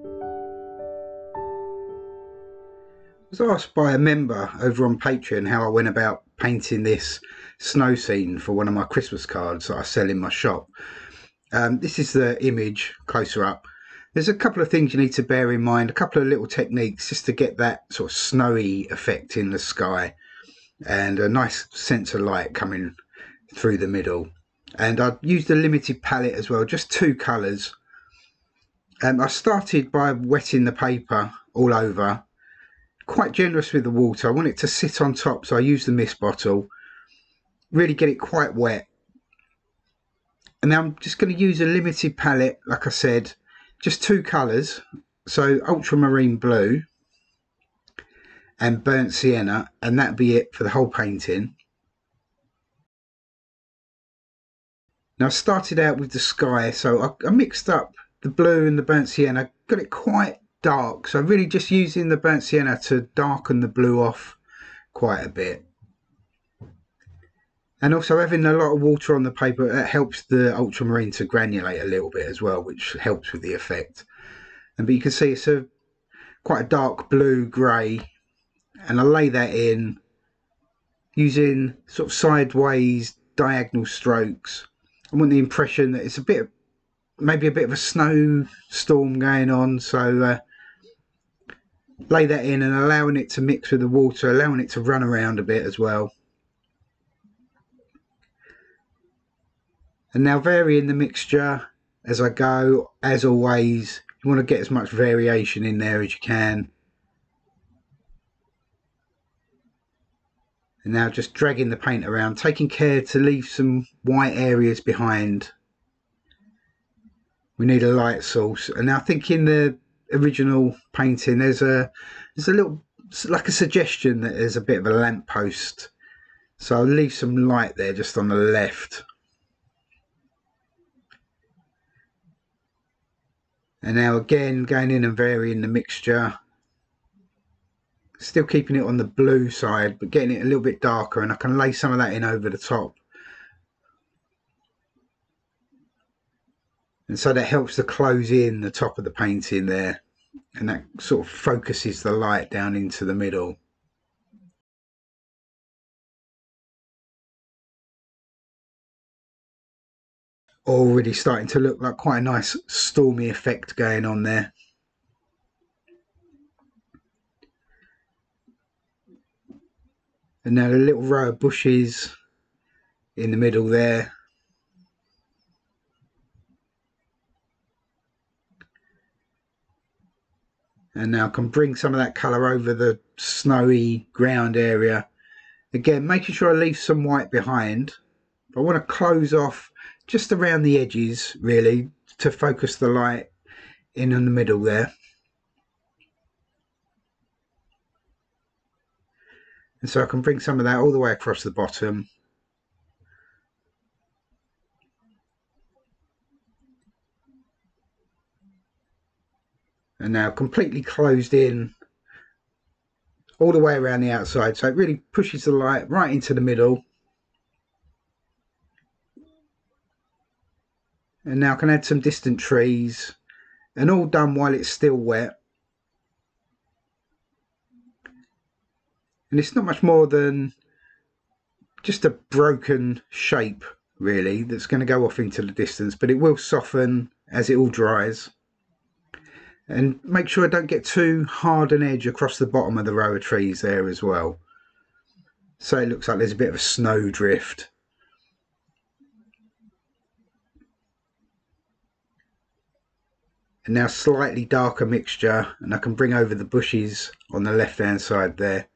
I was asked by a member over on Patreon how I went about painting this snow scene for one of my Christmas cards that I sell in my shop. This is the image closer up. There's a couple of things you need to bear in mind, a couple of little techniques just to get that sort of snowy effect in the sky and a nice sense of light coming through the middle. And I used a limited palette as well, just two colours. I started by wetting the paper all over, quite generous with the water. I want it to sit on top, so I use the mist bottle, really get it quite wet. And now I'm just going to use a limited palette, like I said, just two colours, so ultramarine blue and burnt sienna, and that'll be it for the whole painting. Now I started out with the sky, so I mixed up the blue and the burnt sienna, got it quite dark, so really just using the burnt sienna to darken the blue off quite a bit. And also having a lot of water on the paper, that helps the ultramarine to granulate a little bit as well, which helps with the effect. But you can see it's quite a dark blue grey, and I lay that in using sort of sideways diagonal strokes. I want the impression that it's maybe a bit of a snowstorm going on, so lay that in and allowing it to mix with the water, allowing it to run around a bit as well. And now varying the mixture as I go. As always, you want to get as much variation in there as you can. And now just dragging the paint around, taking care to leave some white areas behind. We need a light source. And now I think in the original painting there's a little, like a suggestion that there's a bit of a lamp post. So I'll leave some light there just on the left. And now again going in and varying the mixture, still keeping it on the blue side but getting it a little bit darker, and I can lay some of that in over the top, and so that helps to close in the top of the painting there, and that sort of focuses the light down into the middle. Already starting to look like quite a nice stormy effect going on there. And now a little row of bushes in the middle there. And now I can bring some of that colour over the snowy ground area. Again, making sure I leave some white behind. I want to close off just around the edges, really, to focus the light in the middle there. And so I can bring some of that all the way across the bottom. And now completely closed in all the way around the outside, so it really pushes the light right into the middle. And now I can add some distant trees, and all done while it's still wet. And it's not much more than just a broken shape really that's going to go off into the distance, but it will soften as it all dries. And make sure I don't get too hard an edge across the bottom of the row of trees there as well, so it looks like there's a bit of a snow drift. And now slightly darker mixture, and I can bring over the bushes on the left hand side there.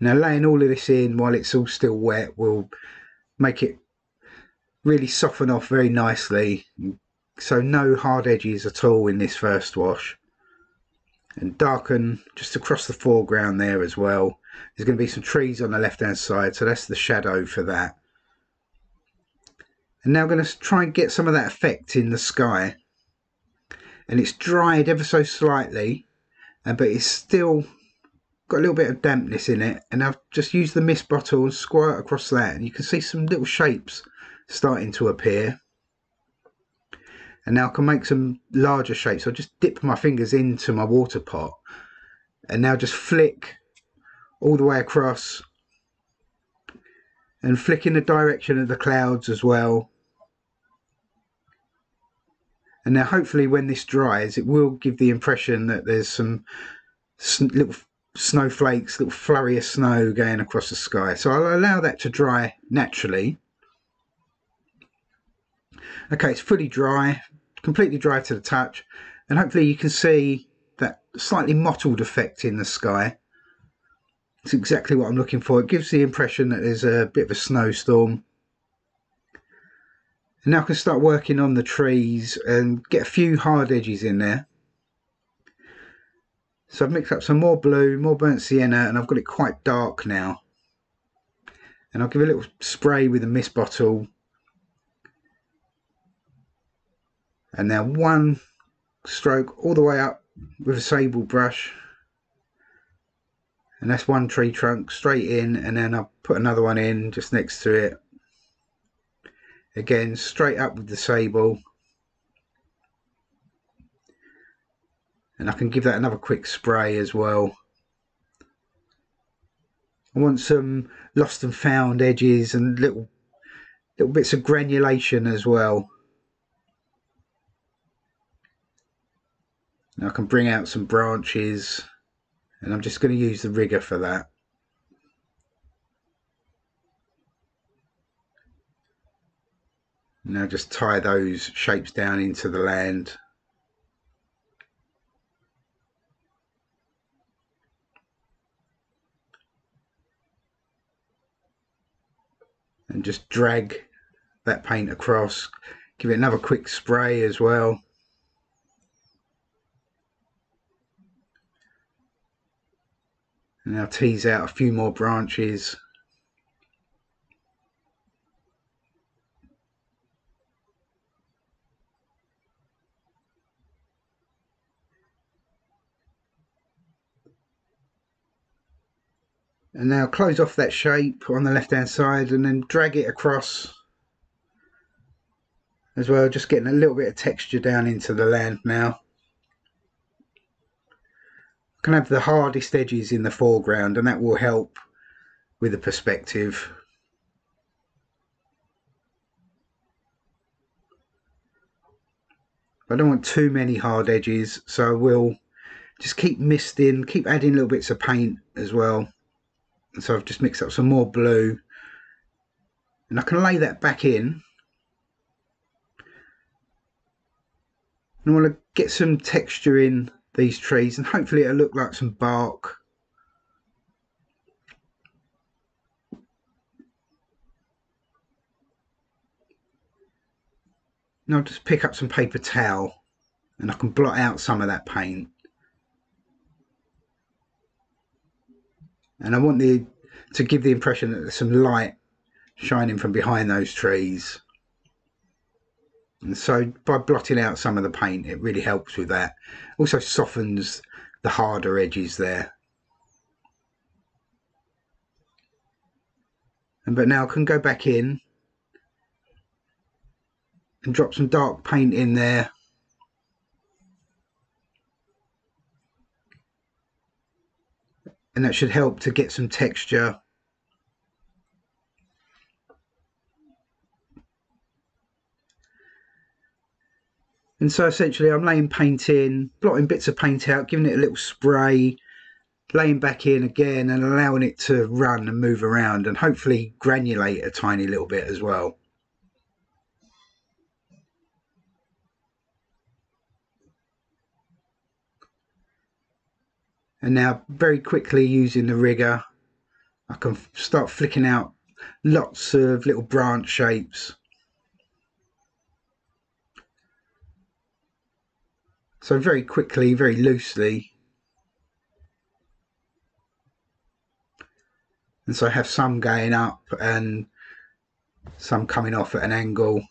Now laying all of this in while it's all still wet will make it really soften off very nicely, so no hard edges at all in this first wash. And darken just across the foreground there as well. There's going to be some trees on the left hand side, so that's the shadow for that. And now I'm going to try and get some of that effect in the sky, and it's dried ever so slightly, but it's still got a little bit of dampness in it, and I've just used the mist bottle and squirt across that, and you can see some little shapes starting to appear. And now I can make some larger shapes. So I just dip my fingers into my water pot and now just flick all the way across and flick in the direction of the clouds as well. And now hopefully when this dries, it will give the impression that there's some little snowflakes, little flurry of snow going across the sky. So I'll allow that to dry naturally. Okay, it's fully dry, completely dry to the touch, and hopefully you can see that slightly mottled effect in the sky. It's exactly what I'm looking for. It gives the impression that there's a bit of a snowstorm. And now I can start working on the trees and get a few hard edges in there. So I've mixed up some more blue, more burnt sienna, and I've got it quite dark now. And I'll give a little spray with a mist bottle. And now one stroke all the way up with a sable brush. And that's one tree trunk straight in, and then I'll put another one in just next to it. Again, straight up with the sable. And I can give that another quick spray as well. I want some lost and found edges and little bits of granulation as well. Now I can bring out some branches, and I'm just going to use the rigger for that. Now just tie those shapes down into the land. And just drag that paint across. Give it another quick spray as well. And now tease out a few more branches. And now close off that shape on the left hand side and then drag it across as well, just getting a little bit of texture down into the land now. I can have the hardest edges in the foreground, and that will help with the perspective. I don't want too many hard edges, so I will just keep misting, keep adding little bits of paint as well. So I've just mixed up some more blue, and I can lay that back in. And I want to get some texture in these trees, and hopefully it'll look like some bark. And I'll just pick up some paper towel, and I can blot out some of that paint. And I want to give the impression that there's some light shining from behind those trees. And so by blotting out some of the paint, it really helps with that. Also softens the harder edges there. But now I can go back in and drop some dark paint in there. And that should help to get some texture. And so essentially I'm laying paint in, blotting bits of paint out, giving it a little spray, laying back in again and allowing it to run and move around and hopefully granulate a tiny little bit as well. And now very quickly using the rigger, I can start flicking out lots of little branch shapes. So very quickly, very loosely. And so I have some going up and some coming off at an angle.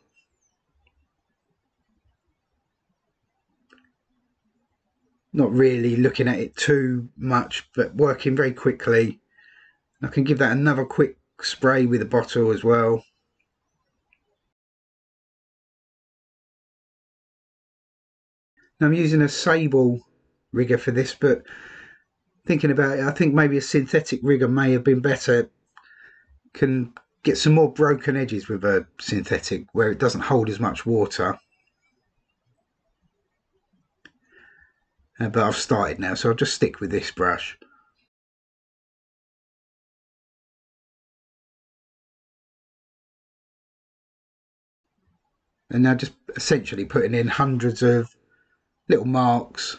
Not really looking at it too much, but working very quickly. I can give that another quick spray with a bottle as well. Now I'm using a sable rigger for this, but thinking about it, I think maybe a synthetic rigger may have been better. Can get some more broken edges with a synthetic where it doesn't hold as much water. But I've started now, so I'll just stick with this brush. And now just essentially putting in hundreds of little marks.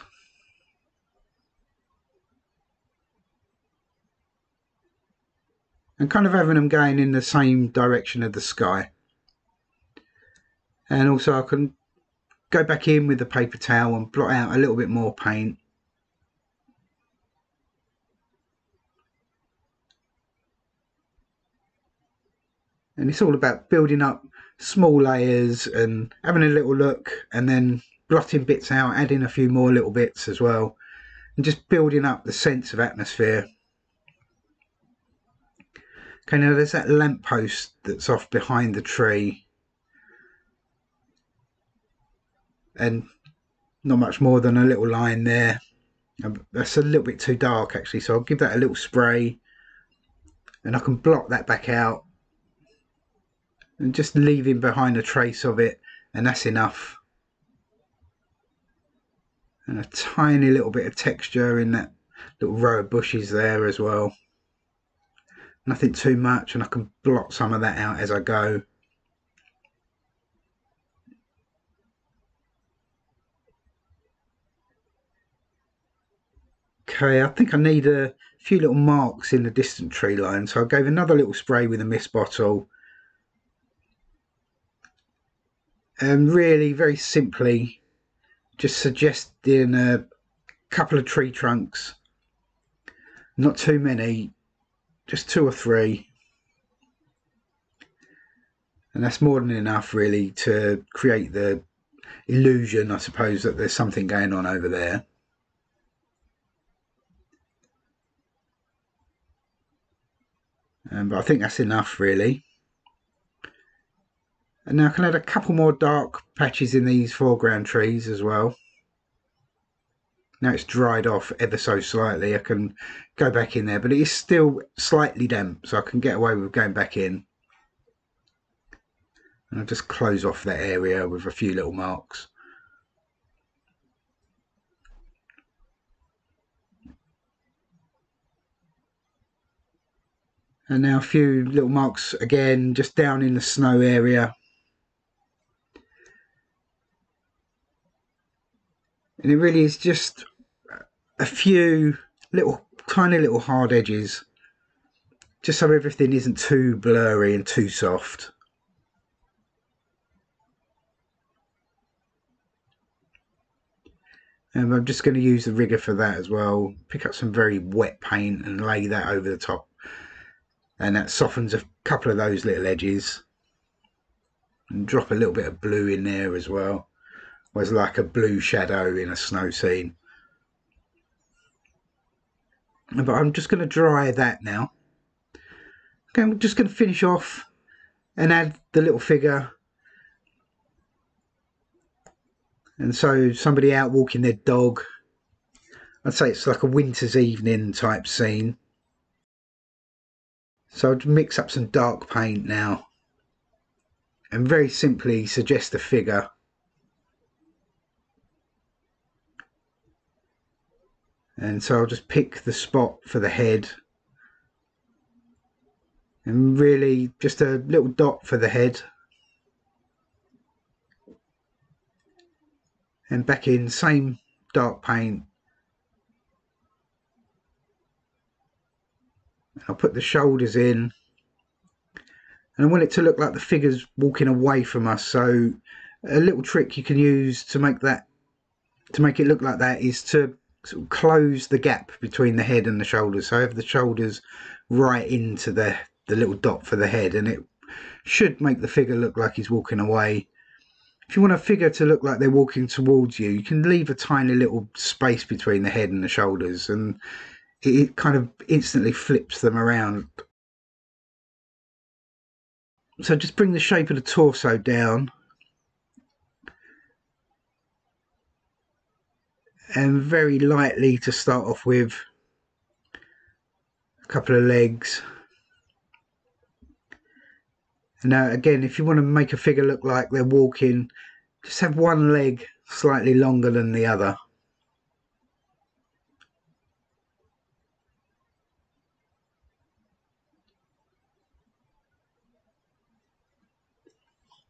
And kind of having them going in the same direction of the sky. And also I can go back in with the paper towel and blot out a little bit more paint. And it's all about building up small layers and having a little look and then blotting bits out, adding a few more little bits as well, and just building up the sense of atmosphere. Okay, now there's that lamppost that's off behind the tree, and not much more than a little line there. That's a little bit too dark actually, so I'll give that a little spray and I can blot that back out and just leaving behind a trace of it, and that's enough. And a tiny little bit of texture in that little row of bushes there as well. Nothing too much, and I can blot some of that out as I go. Okay, I think I need a few little marks in the distant tree line, so I gave another little spray with a mist bottle. And really, very simply, just suggesting a couple of tree trunks, not too many, just 2 or 3. And that's more than enough really to create the illusion, I suppose, that there's something going on over there. But I think that's enough really. And now I can add a couple more dark patches in these foreground trees as well. Now it's dried off ever so slightly, I can go back in there, but it is still slightly damp, so I can get away with going back in. And I'll just close off that area with a few little marks. And now a few little marks again, just down in the snow area. And it really is just a few little, tiny little hard edges, just so everything isn't too blurry and too soft. And I'm just going to use the rigger for that as well. Pick up some very wet paint and lay that over the top. And that softens a couple of those little edges. And drop a little bit of blue in there as well. Was like a blue shadow in a snow scene. But I'm just going to dry that now. Okay, I'm just going to finish off and add the little figure. And so somebody out walking their dog. I'd say it's like a winter's evening type scene. So I'd mix up some dark paint now and very simply suggest a figure. And so I'll just pick the spot for the head and really just a little dot for the head. And back in, same dark paint. I'll put the shoulders in. And I want it to look like the figure's walking away from us. So a little trick you can use to make it look like that is to sort of close the gap between the head and the shoulders. So I have the shoulders right into the little dot for the head, and it should make the figure look like he's walking away. If you want a figure to look like they're walking towards you, you can leave a tiny little space between the head and the shoulders, and it kind of instantly flips them around. So just bring the shape of the torso down. and very lightly to start off with, a couple of legs. And now again, if you want to make a figure look like they're walking, just have one leg slightly longer than the other.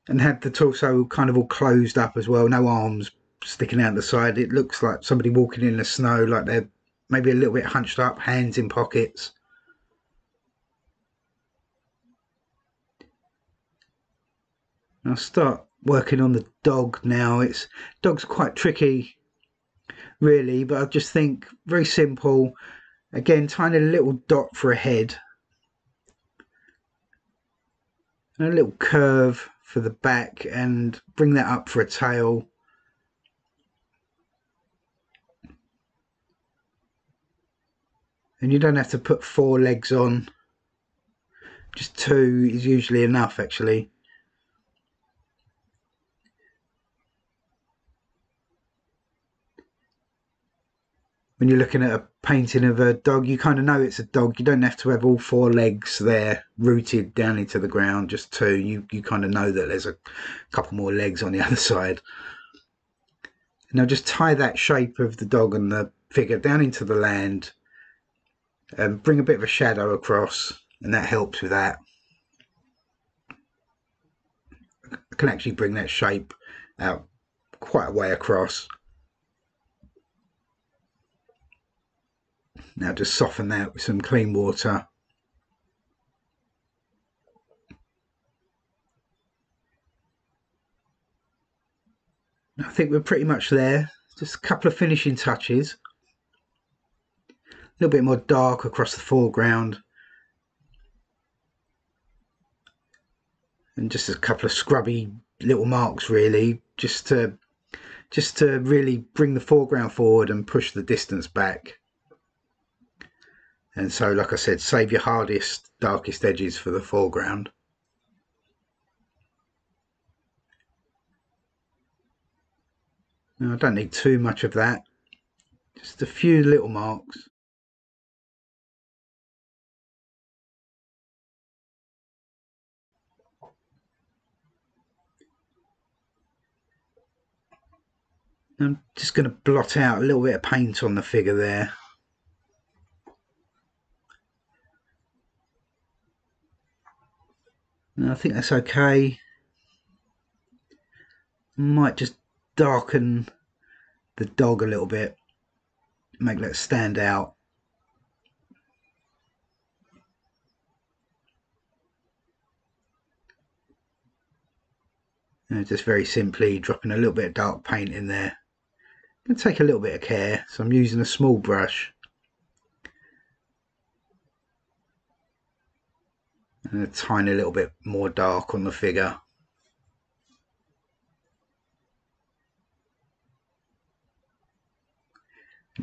And have the torso kind of all closed up as well, no arms sticking out the side. It looks like somebody walking in the snow, like they're maybe a little bit hunched up, hands in pockets. I'll start working on the dog now. Dog's quite tricky really, but I just think very simple. Again, tiny little dot for a head and a little curve for the back, and bring that up for a tail. And you don't have to put 4 legs on, just 2 is usually enough actually. When you're looking at a painting of a dog, you kind of know it's a dog. You don't have to have all 4 legs there rooted down into the ground, just 2. You kind of know that there's a couple more legs on the other side. Now just tie that shape of the dog and the figure down into the land and bring a bit of a shadow across, and that helps with that. I can actually bring that shape out quite a way across. Now just soften that with some clean water. I think we're pretty much there. Just a couple of finishing touches. A little bit more dark across the foreground. And just a couple of scrubby little marks really, just to really bring the foreground forward and push the distance back. And so, like I said, save your hardest, darkest edges for the foreground. Now, I don't need too much of that, just a few little marks. I'm just going to blot out a little bit of paint on the figure there. And I think that's okay. Might just darken the dog a little bit, make that stand out. And just very simply dropping a little bit of dark paint in there. I'm going to take a little bit of care, so I'm using a small brush. And a tiny little bit more dark on the figure.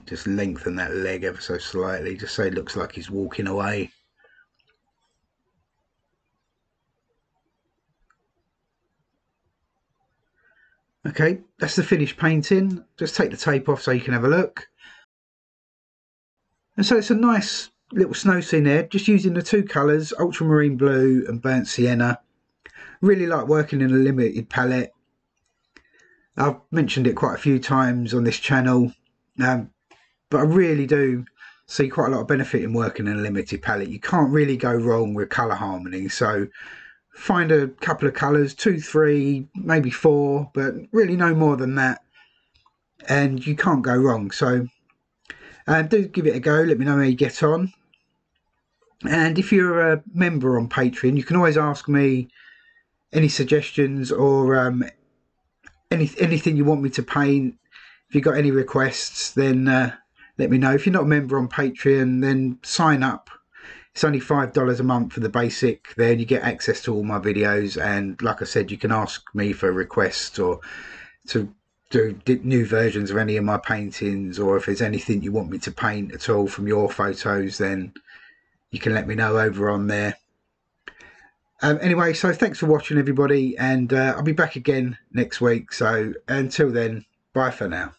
Just lengthen that leg ever so slightly, just so it looks like he's walking away. Okay, that's the finished painting. Just take the tape off so you can have a look. And so it's a nice little snow scene there, just using the 2 colours, ultramarine blue and burnt sienna. Really like working in a limited palette. I've mentioned it quite a few times on this channel, but I really do see quite a lot of benefit in working in a limited palette. You can't really go wrong with colour harmony, so find a couple of colours, 2, 3, maybe 4, but really no more than that, and you can't go wrong. So do give it a go, let me know how you get on. And if you're a member on Patreon, you can always ask me any suggestions or anything you want me to paint. If you've got any requests, then let me know. If you're not a member on Patreon, then sign up. It's only $5 a month for the basic. Then you get access to all my videos, and like I said, you can ask me for requests or to do new versions of any of my paintings, or if there's anything you want me to paint at all from your photos, then you can let me know over on there. Anyway, so thanks for watching everybody, and I'll be back again next week. So until then, bye for now.